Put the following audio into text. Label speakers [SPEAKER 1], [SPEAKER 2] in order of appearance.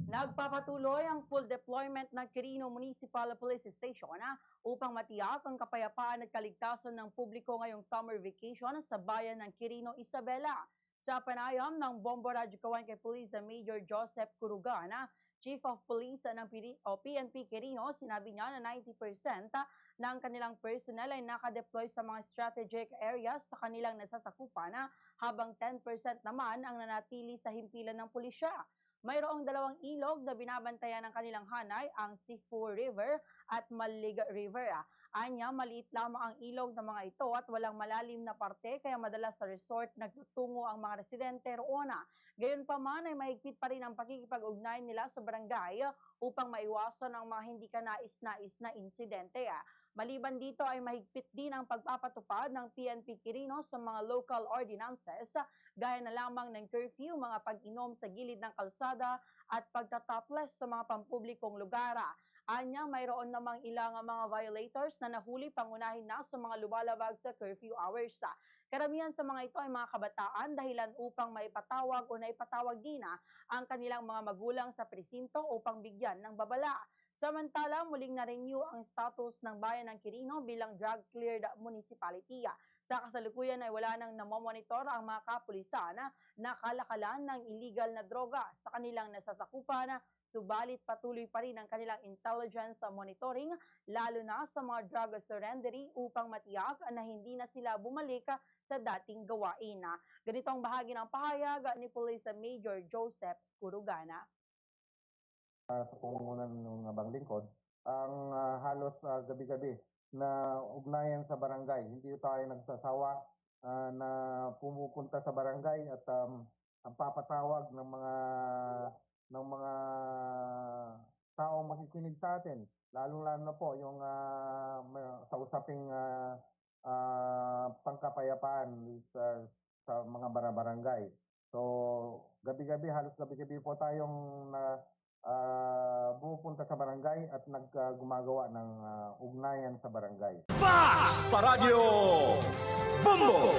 [SPEAKER 1] Nagpapatuloy ang full deployment ng Quirino Municipal Police Station upang matiyak ang kapayapaan at kaligtasan ng publiko ngayong summer vacation sa bayan ng Quirino, Isabela. Sa panayam ng Bombo Radyo Kawan kay Police Major Joseph Curugana, Chief of Police ng PNP Quirino, sinabi niya na 90% ng kanilang personnel ay nakadeploy sa mga strategic areas sa kanilang nasasakupan habang 10% naman ang nanatili sa himpilan ng pulisya. Mayroong dalawang ilog na binabantayan ng kanilang hanay, ang Sifu River at Malig River. Anya, maliit lamang ang ilog ng mga ito at walang malalim na parte kaya madalas sa resort nagtutungo ang mga residente roon. Gayunpaman ay mahigpit pa rin ang pakikipag-ugnayan nila sa barangay upang maiwasan ang mga hindi kanais-nais na insidente. Maliban dito ay mahigpit din ang pagpapatupad ng PNP Quirino sa mga local ordinances gaya na lamang ng curfew, mga pag-inom sa gilid ng kalsada at pagtatopless sa mga pampublikong lugar. Anya, mayroon namang ilang mga violators na nahuli pangunahin na sa mga lumalabag sa curfew hours. Karamihan sa mga ito ay mga kabataan dahilan upang maipatawag o naipatawag din ang kanilang mga magulang sa presinto upang bigyan ng babala. Samantala, muling na-renew ang status ng bayan ng Quirino bilang drug-cleared municipality. Sa kasalukuyan ay wala nang namomonitor ang mga kapulisan na kalakalan ng illegal na droga sa kanilang nasasakupan, subalit patuloy pa rin ang kanilang intelligence monitoring lalo na sa mga drug surrendery upang matiyak na hindi na sila bumalik sa dating gawain. Ganito ang bahagi ng pahayag ni Police Major Joseph Curugana.
[SPEAKER 2] Sa pamumunan ng abang lingkod, ang halos gabi-gabi na ugnayan sa barangay. Hindi tayo nagsasawa na pumupunta sa barangay at ang papatawag ng mga taong makikinig sa atin. Lalong-lalo na po yung sa usaping pangkapayapaan sa mga barangay. So, halos gabi-gabi po tayong pumupunta sa barangay at gumagawa ng ugnayan sa barangay.
[SPEAKER 3] Sa Radyo Bombo!